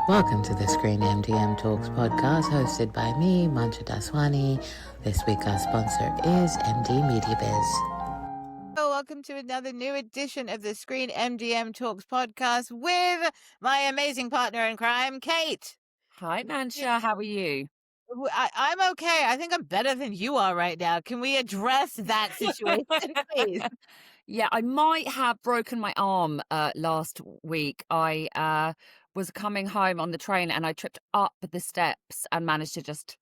Welcome to the ScreenMDM Talks podcast hosted by me, Mansha Daswani. This week our sponsor is MD Media Biz. Welcome to another new edition of the ScreenMDM Talks podcast with my amazing partner in crime, Kate. Hi, Mansha. How are you? I'm okay. I think I'm better than you are right now. Can we address that situation, please? Yeah, I might have broken my arm last week. I was coming home on the train and I tripped up the steps and managed to just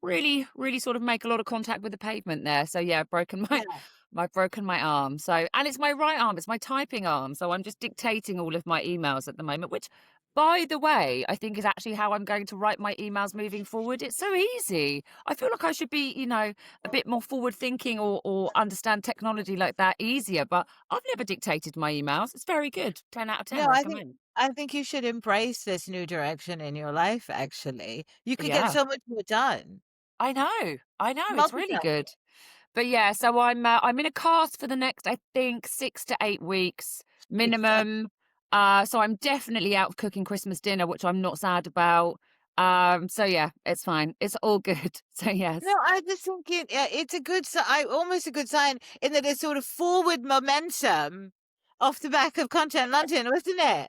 really sort of make a lot of contact with the pavement there. So yeah, broken my Yeah. broken my arm. So, and it's my right arm, it's my typing arm. So I'm just dictating all of my emails at the moment, which by the way, I think is actually how I'm going to write my emails moving forward. It's so easy. I feel like I should be, a bit more forward thinking or understand technology like that easier, but I've never dictated my emails. It's very good. 10 out of 10 No, recommend. I think you should embrace this new direction in your life, actually. You could get Yeah. so much more done. I know. I know. It's really Multitask. good. But yeah, so I'm in a cast for the next, I think, 6 to 8 weeks minimum. So I'm definitely out of cooking Christmas dinner, which I'm not sad about. So yeah, it's fine. It's all good. So No, yes. I just think it's a good sign, almost a good sign in that it's sort of forward momentum off the back of Content London, wasn't it?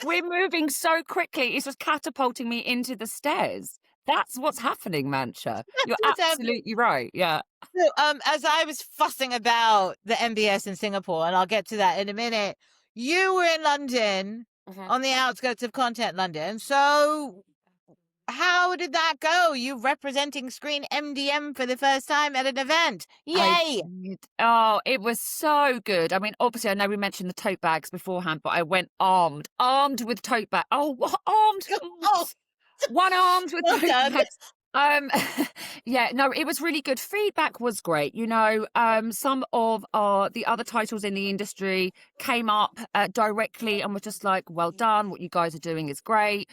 We're moving so quickly. It's just catapulting me into the stairs. That's what's happening, Mancha. That's You're what's happening. absolutely right. Yeah. So, as I was fussing about the MBS in Singapore, and I'll get to that in a minute, you were in London Mhm. on the outskirts of Content London. So, how did that go? You representing Screen MDM for the first time at an event. I Yay! did. Oh, it was so good. I mean, obviously, I know we mentioned the tote bags beforehand, but I went armed with tote bag. Oh, what armed? Oh, One armed with well tote done. bags. Um, yeah, no, it was really good. Feedback was great. Some of the other titles in the industry came up directly and were just like, "Well done, what you guys are doing is great."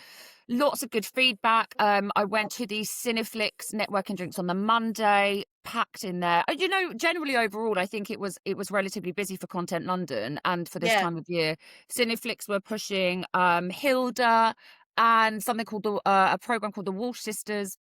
Lots of good feedback. I went to the Cineflix networking drinks on the Monday, packed in there. Generally overall, I think it was relatively busy for Content London and for this Yeah. time of year. Cineflix were pushing Hilda and something called a program called the Walsh Sisters.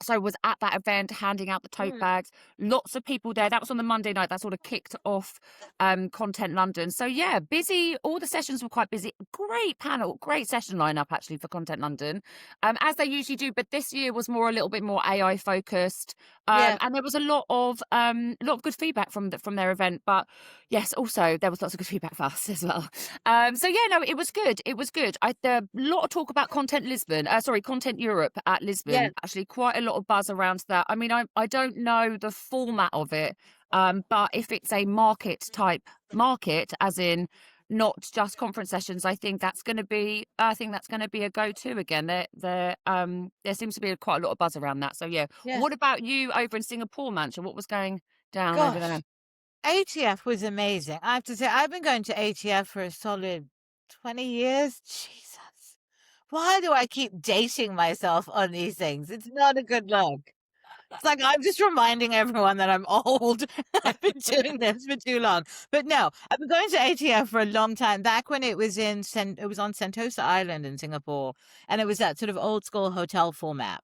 So I was at that event handing out the tote Mm. bags. Lots of people there. That was on the Monday night. That sort of kicked off Content London. So yeah, busy. All the sessions were quite busy. Great panel, great session lineup actually for Content London, as they usually do. But this year was a little bit more AI focused, Yeah. and there was a lot of good feedback from their event. But yes, also there was lots of good feedback for us as well. So yeah, no, it was good. It was good. There a lot of talk about Content Europe at Lisbon. Yeah. Actually, quite a lot of buzz around that. I mean, I don't know the format of it, but if it's a market, as in not just conference sessions, I think that's going to be a go-to again. There seems to be quite a lot of buzz around that. So yeah. Yeah. What about you over in Singapore, Mancha? What was going down over there? Gosh, ATF was amazing. I have to say, I've been going to ATF for a solid 20 years. Jesus. Why do I keep dating myself on these things? It's not a good look. It's like I'm just reminding everyone that I'm old. I've been doing this for too long. But no, I've been going to ATF for a long time. Back when it was on Sentosa Island in Singapore, and it was that sort of old school hotel format.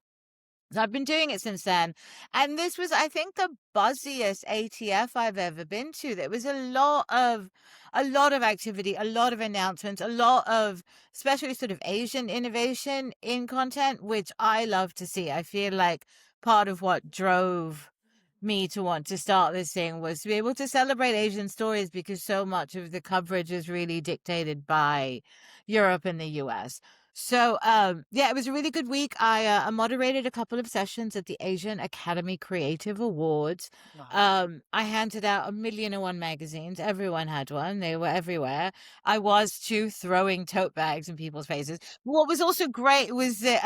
So I've been doing it since then. And this was, I think, the buzziest ATF I've ever been to. There was a lot of activity, a lot of announcements, a lot of especially sort of Asian innovation in content, which I love to see. I feel like part of what drove me to want to start this thing was to be able to celebrate Asian stories because so much of the coverage is really dictated by Europe and the US. So, yeah, it was a really good week. I moderated a couple of sessions at the Asian Academy Creative Awards. Nice. I handed out 1,000,001 magazines. Everyone had one. They were everywhere. I was too throwing tote bags in people's faces. What was also great was that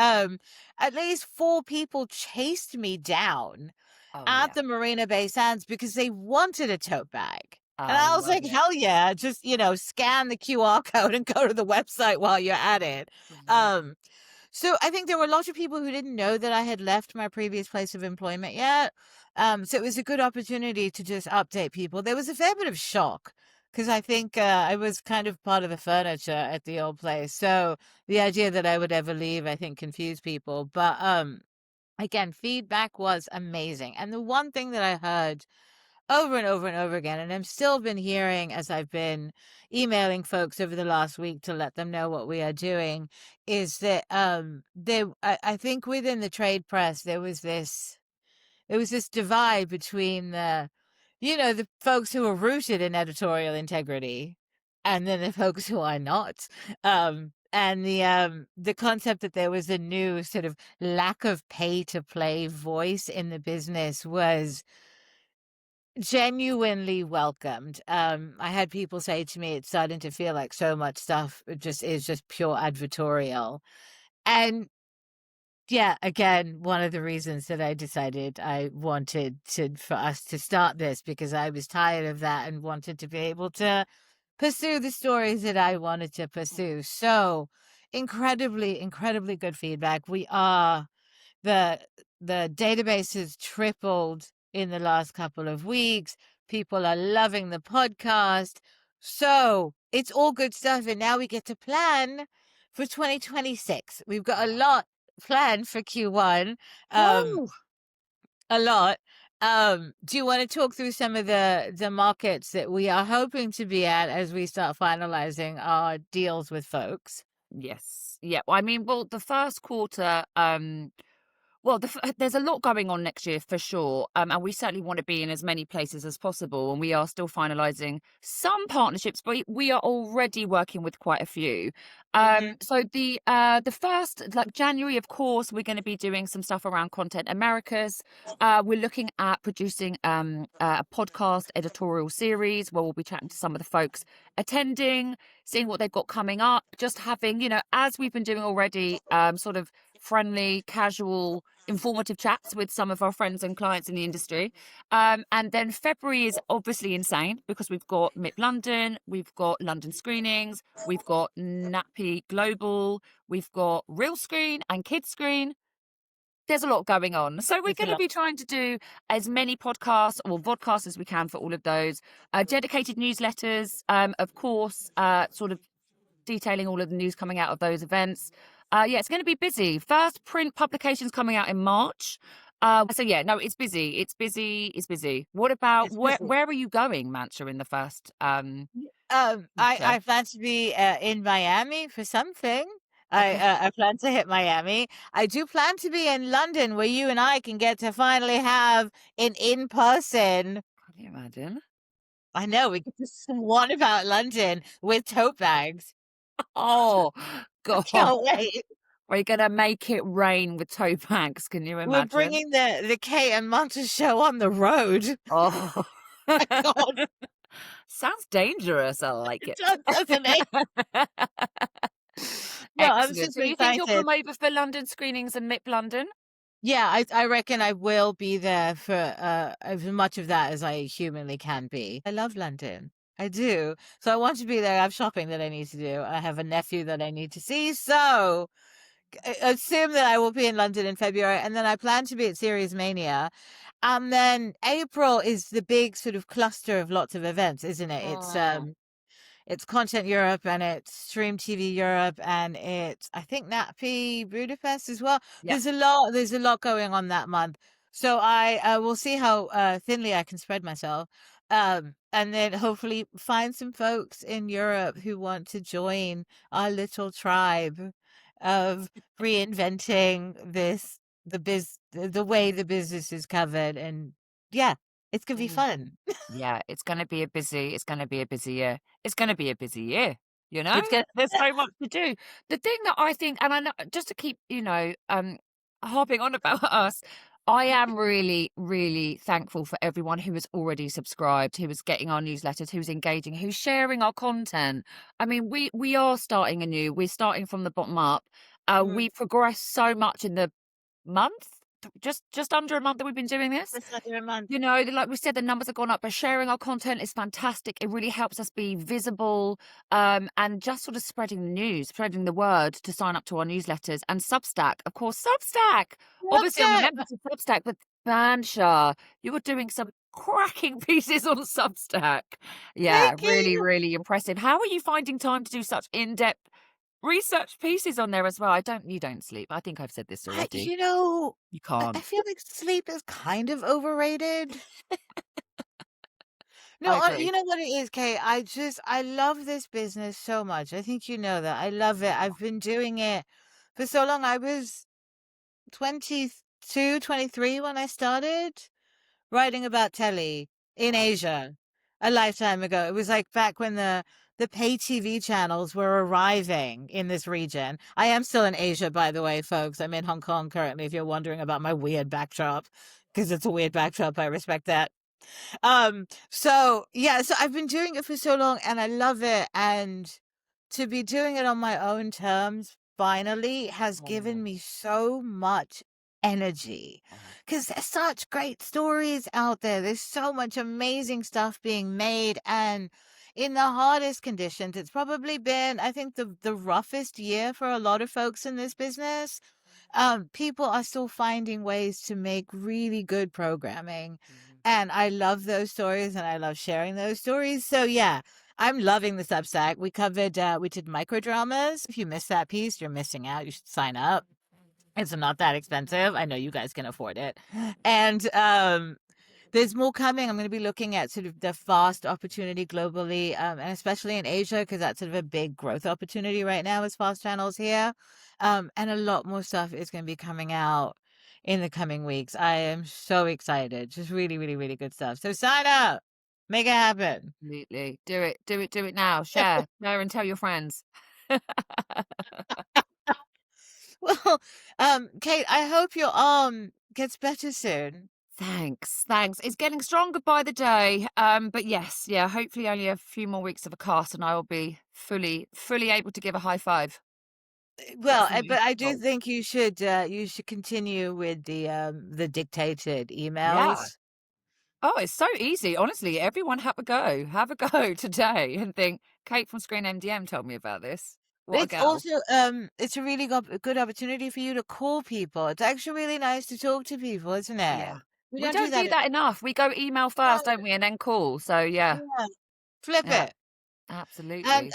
at least 4 people chased me down Oh at yeah. the Marina Bay Sands because they wanted a tote bag. And I I was love like, it. hell yeah, just, scan the QR code and go to the website while you're at it. Yeah. Um, so I think there were a lot of people who didn't know that I had left my previous place of employment yet. So it was a good opportunity to just update people. There was a fair bit of shock 'cause I think, I was kind of part of the furniture at the old place, so the idea that I would ever leave, I think, confused people, but, again, feedback was amazing, and the one thing that I heard over and over and over again, and I'm still been hearing as I've been emailing folks over the last week to let them know what we are doing, is that, I think within the trade press, there was this divide between the folks who are rooted in editorial integrity and then the folks who are not. And the concept that there was a new sort of lack of pay to play voice in the business was genuinely welcomed. I had people say to me, it's starting to feel like so much stuff just is just pure advertorial. And yeah, again, one of the reasons that I decided I wanted for us to start this, because I was tired of that and wanted to be able to pursue the stories that I wanted to pursue. So incredibly, incredibly good feedback. The the database has tripled in the last couple of weeks. People are loving the podcast. So it's all good stuff. And now we get to plan for 2026. We've got a lot planned for Q1. Oh, A lot. Do you want to talk through some of the markets that we are hoping to be at as we start finalizing our deals with folks? yes. Yeah. Well, I mean, well, the first quarter, well, there's a lot going on next year for sure, and we certainly want to be in as many places as possible. And we are still finalising some partnerships, but we are already working with quite a few. Mhm. So the first, like January, of course, we're going to be doing some stuff around Content Americas. We're looking at producing a podcast editorial series where we'll be chatting to some of the folks attending, seeing what they've got coming up, just having, as we've been doing already, sort of friendly, casual, informative chats with some of our friends and clients in the industry. And then February is obviously insane because we've got MIP London, we've got London screenings, we've got Nappy Global, we've got Real Screen and Kids Screen. There's a lot going on. So we're There's a going to lot. be trying to do as many podcasts or vodcasts as we can for all of those. Dedicated newsletters, of course, sort of detailing all of the news coming out of those events. Yeah, it's going to be busy. First print publications coming out in March. So yeah, no, it's busy. It's busy. It's busy. What about It's busy. where are you going, Mansha, in the first I quarter? plan to be in Miami for something. I plan to hit Miami. I do plan to be in London, where you and I can get to finally have an in-person. Can you imagine? I know, we get to swan about London with tote bags. Oh I God. can't wait. We're gonna make it rain with tote bags. Can you We're imagine? bringing the Kate and Mansha show on the road. Oh, My God, sounds dangerous. I like it it. does, doesn't it? No, I'm Excellent. super So you think you'll excited. come over for London screenings and MIP London? Yeah, I reckon I will be there for as much of that as I humanly can be. I love London. I do. So I want to be there. I have shopping that I need to do. I have a nephew that I need to see. So assume that I will be in London in February, and then I plan to be at Series Mania. And then April is the big sort of cluster of lots of events, isn't it? Oh, It's Content Europe and it's Stream TV Europe and it's I think NatP Budapest as well. yeah. There's a lot going on that month. So I will see how thinly I can spread myself. And then hopefully find some folks in Europe who want to join our little tribe of reinventing the way the business is covered. And yeah, it's gonna be Mm. fun. Yeah, it's gonna be a busy year. It's gonna be a busy year, you know? It's gonna There's so much to do. The thing that I think, and I know just to keep, harping on about us, I am really, really thankful for everyone who has already subscribed, who is getting our newsletters, who's engaging, who's sharing our content. I mean, we are starting anew. We're starting from the bottom up. Mm, We progressed so much in the month, just under a month that we've been doing this. just under a month. Like we said, the numbers have gone up, but sharing our content is fantastic. It really helps us be visible, and just sort of spreading the news, spreading the word to sign up to our newsletters and Substack. Of course, Substack. Love Obviously, I'm a that. member to Substack, but Mansha, you were doing some cracking pieces on Substack. Yeah, Thank really, you. really impressive. How are you finding time to do such in-depth research pieces on there as well? You don't sleep. I think I've said this I already. you know, You I can't. feel like sleep is kind of overrated. No, I agree. you know what it is, Kate? I love this business so much. I think you know that. I love it. I've been doing it for so long. I was 22, 23 when I started writing about telly in Wow. Asia a lifetime ago. It was like back when the pay TV channels were arriving in this region. I am still in Asia, by the way, folks. I'm in Hong Kong currently, if you're wondering about my weird backdrop, because it's a weird backdrop. I respect that. So yeah, so I've been doing it for so long and I love it. And to be doing it on my own terms finally has given Oh, me so much energy oh. because there's such great stories out there. There's so much amazing stuff being made. And in the hardest conditions, it's probably been, I think, the roughest year for a lot of folks in this business. People are still finding ways to make really good programming. Mhm. And I love those stories and I love sharing those stories. So yeah, I'm loving the Substack. We covered we did micro dramas. If you missed that piece, you're missing out. You should sign up. It's not that expensive. I know you guys can afford it. And there's more coming. I'm going to be looking at sort of the fast opportunity globally, and especially in Asia, because that's sort of a big growth opportunity right now as fast channels here. And a lot more stuff is going to be coming out in the coming weeks. I am so excited. Just really, really, really good stuff. So sign up, make it happen. Absolutely. Do it. Do it. Do it now. Share and tell your friends. Well, Kate, I hope your arm gets better soon. Thanks. Thanks. It's getting stronger by the day. But yes, yeah, hopefully only a few more weeks of a cast and I will be fully able to give a high five. Well, That's the main but I do goal. think you should continue with the dictated Yeah. emails. Oh, it's so easy. Honestly, everyone have a go. Have a go today and think, Kate from ScreenMDM told me about this. What a It's gal. also it's a really good opportunity for you to call people. It's actually really nice to talk to people, isn't Yeah. it? We We don't do don't that do that enough. We go email first, enough. don't we? And then call. So yeah. Yeah. Flip Yeah. it. And Absolutely.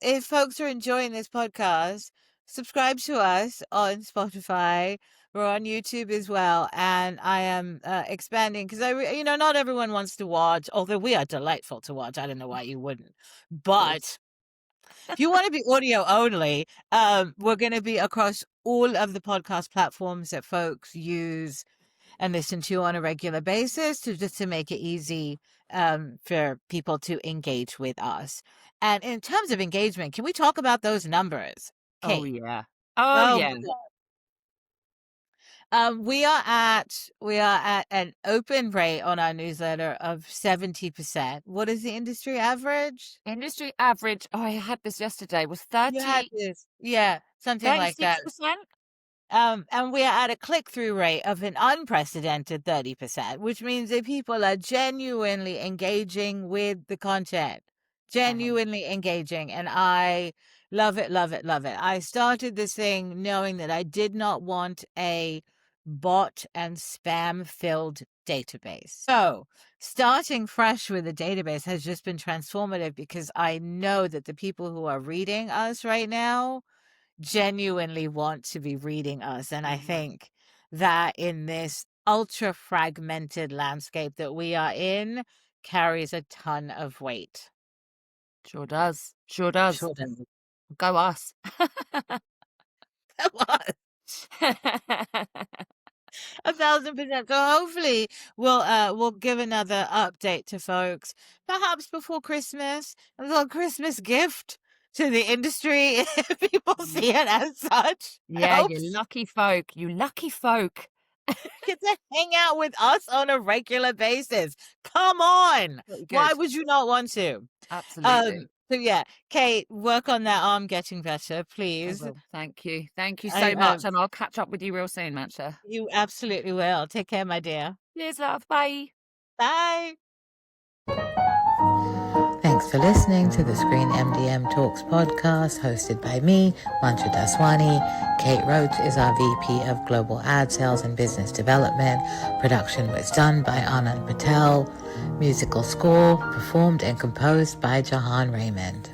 if folks are enjoying this podcast, subscribe to us on Spotify. We're on YouTube as well, and I am expanding because not everyone wants to watch. Although we are delightful to watch, I don't know why you wouldn't. Good. But if you want to be audio only, we're going to be across all of the podcast platforms that folks use and listen to on a regular basis to just to make it easy for people to engage with us. And in terms of engagement, can we talk about those numbers? Oh Kate? yeah. Oh Oh my yeah. God. We are at an open rate on our newsletter of 70%. What is the industry average? Industry average, oh, I had this yesterday, was You had this. Yeah, something like that. 36%. And we are at a click-through rate of an unprecedented 30%, which means that people are genuinely engaging with the content, Um, genuinely engaging. And I love it, love it, love it. I started this thing knowing that I did not want a bot and spam-filled database. So starting fresh with a database has just been transformative because I know that the people who are reading us right now genuinely want to be reading us. And I mhm. think that in this ultra fragmented landscape that we are in carries a ton of weight. Sure does. Sure does. Sure does. Go us. 1,000%. So hopefully we'll give another update to folks, perhaps before Christmas, a little Christmas gift to the industry if people Mm. see it as such. I Yeah, hope you lucky folk. You lucky folk. get to hang out with us on a regular basis. Come on. Pretty Why good. would you not want to? Absolutely. So yeah, Kate, work on that arm getting better, I please. will. Thank you. Thank you I so much. And I'll catch up with you real soon, Mansha. You absolutely will. Take care, my dear. Cheers, love. Bye. Bye. Thanks for listening to the ScreenMDM Talks podcast, hosted by me, Mansha Daswani. Kate Roach is our VP of Global Ad Sales and Business Development. Production was done by Anand Patel. Musical score performed and composed by Jahan Raymond.